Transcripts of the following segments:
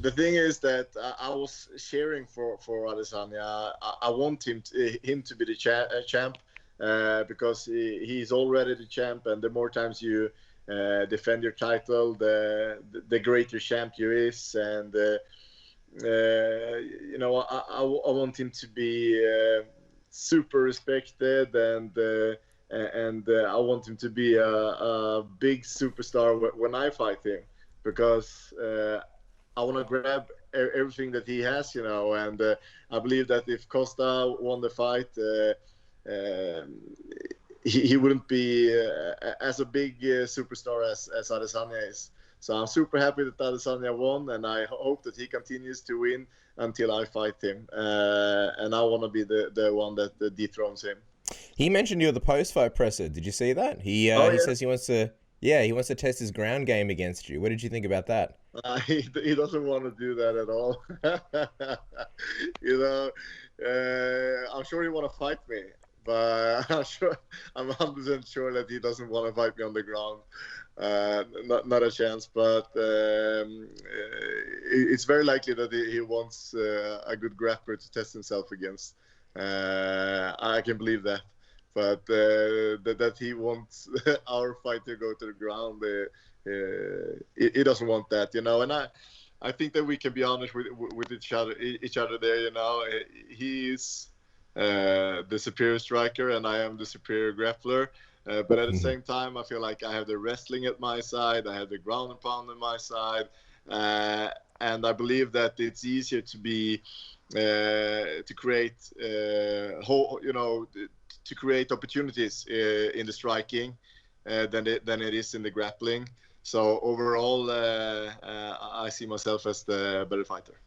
the thing is that I was cheering for Adesanya. I want him to be the champ because he's already the champ, and the more times you defend your title, the greater champ you is, and you know, I want him to be super respected, and I want him to be a big superstar when I fight him, because I want to grab everything that he has, you know, and I believe that if Costa won the fight, he wouldn't be as a big superstar as Adesanya is. So I'm super happy that Adesanya won, and I hope that he continues to win until I fight him. And I want to be the one that dethrones him. He mentioned you at the post-fight presser. Did you see that? He says he wants to. Yeah, he wants to test his ground game against you. What did you think about that? He doesn't want to do that at all. You know, I'm sure he want to fight me, but I'm 100% sure that he doesn't want to fight me on the ground. Not a chance. But it's very likely that he wants a good grappler to test himself against. I can believe that. But that he wants our fight to go to the ground, he doesn't want that, you know. And I think that we can be honest with each other there, you know. He's the superior striker, and I am the superior grappler. But at the same time, I feel like I have the wrestling at my side, I have the ground and pound on my side, and I believe that it's easier to be to create to create opportunities in the striking than it is in the grappling. So overall, I see myself as the better fighter.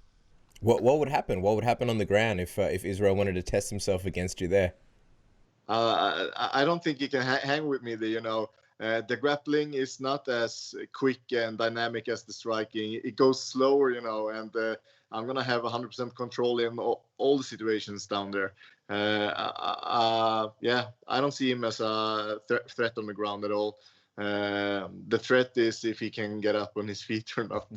What would happen? What would happen on the ground if Israel wanted to test himself against you there? I don't think he can hang with me there, you know. The grappling is not as quick and dynamic as the striking. It goes slower, you know, and I'm going to have 100% control in all the situations down there. Yeah, I don't see him as a threat on the ground at all. The threat is if he can get up on his feet or not.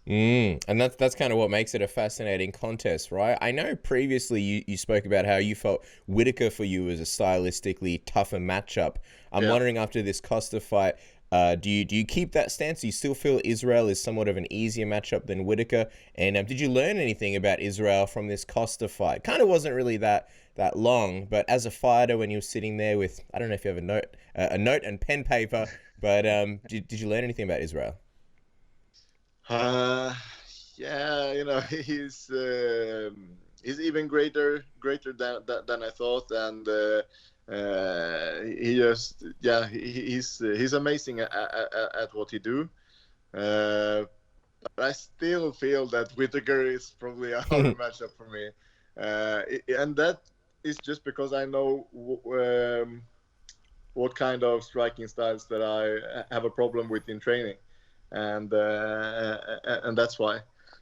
And that's kind of what makes it a fascinating contest, right? I know previously you spoke about how you felt Whittaker for you was a stylistically tougher matchup. I'm wondering, after this Costa fight, do you keep that stance? Do you still feel Israel is somewhat of an easier matchup than Whittaker? And did you learn anything about Israel from this Costa fight? Kind of wasn't really that long, but as a fighter, when you were sitting there with, I don't know if you have a note and pen paper, but did you learn anything about Israel? Yeah, you know, he's even greater than I thought, and he's amazing at what he do. But I still feel that Whittaker is probably a harder matchup for me, and that is just because I know what kind of striking styles that I have a problem with in training. And that's why.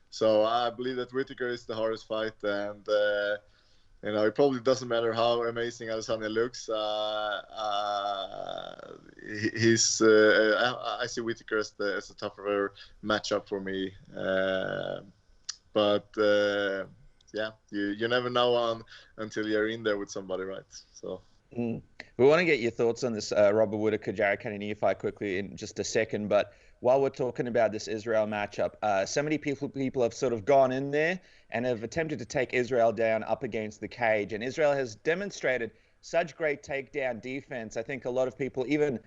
So I believe that Whittaker is the hardest fight, and you know, it probably doesn't matter how amazing Adesanya looks. I see Whittaker as a tougher matchup for me. But yeah, you never know until you're in there with somebody, right? So. We want to get your thoughts on this Robert Whittaker, Jared Cannonier fight quickly in just a second, but while we're talking about this Israel matchup, so many people have sort of gone in there and have attempted to take Israel down up against the cage, and Israel has demonstrated such great takedown defense. I think a lot of people even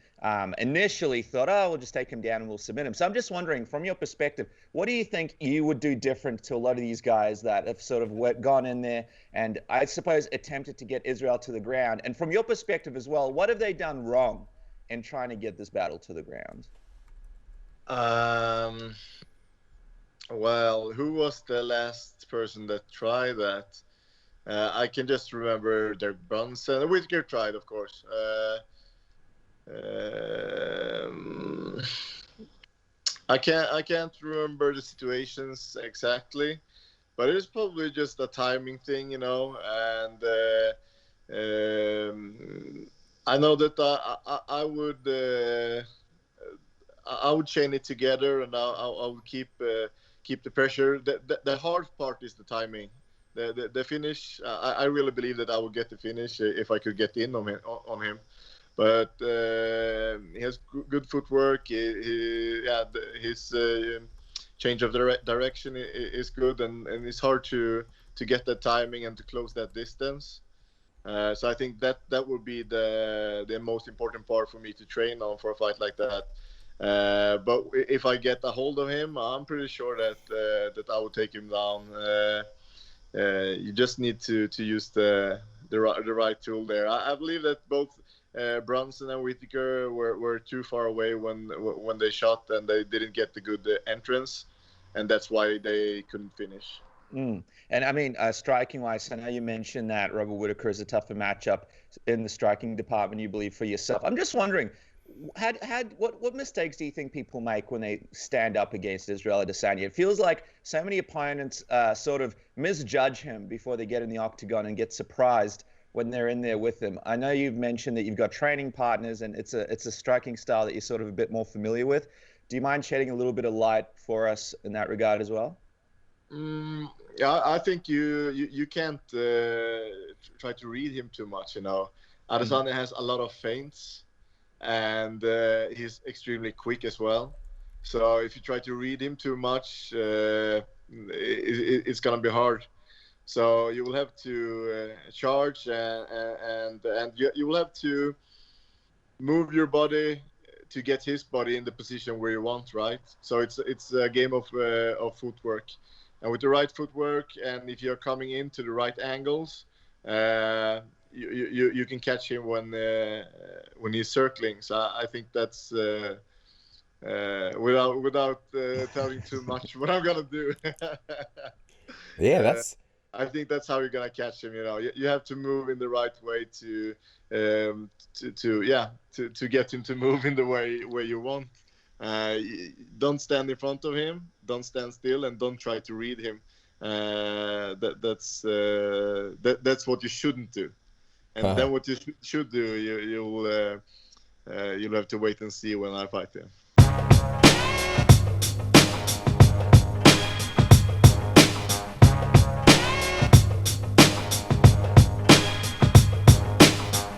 initially thought, oh, we'll just take him down and we'll submit him. So I'm just wondering, from your perspective, what do you think you would do different to a lot of these guys that have sort of gone in there and, I suppose, attempted to get Israel to the ground? And from your perspective as well, what have they done wrong in trying to get this battle to the ground? Well, who was the last person that tried that? I can just remember Derek Brunson. Whittaker tried, of course. I can't remember the situations exactly, but it's probably just a timing thing, you know. And I know that I would chain it together, and I would keep keep the pressure. The hard part is the timing. The finish. I really believe that I would get the finish if I could get in on him. But he has good footwork. His change of direction is good, and it's hard to get that timing and to close that distance. So I think that would be the most important part for me to train on for a fight like that. But if I get a hold of him, I'm pretty sure that I will take him down. You just need to use the right tool there. I believe that both Brunson and Whittaker were too far away when they shot, and they didn't get the good entrance, and that's why they couldn't finish. And I mean, striking wise, I know you mentioned that Robert Whittaker is a tougher matchup in the striking department, you believe, for yourself. I'm just wondering, what mistakes do you think people make when they stand up against Israel Adesanya? It feels like so many opponents sort of misjudge him before they get in the octagon and get surprised when they're in there with him. I know you've mentioned that you've got training partners, and it's a striking style that you're sort of a bit more familiar with. Do you mind shedding a little bit of light for us in that regard as well? Yeah, I think you can't try to read him too much. Adesanya has a lot of feints, and he's extremely quick as well. So if you try to read him too much, it's gonna be hard. So you will have to charge, and you will have to move your body to get his body in the position where you want, right? So it's a game of footwork, and with the right footwork, and if you're coming into the right angles, you can catch him when he's circling. So I think that's without telling too much what I'm gonna do. Yeah, that's. I think that's how you're gonna catch him. You have to move in the right way to get him to move in the way where you want. Don't stand in front of him. Don't stand still, and don't try to read him. That's what you shouldn't do. And then what you should do, you'll have to wait and see when I fight him.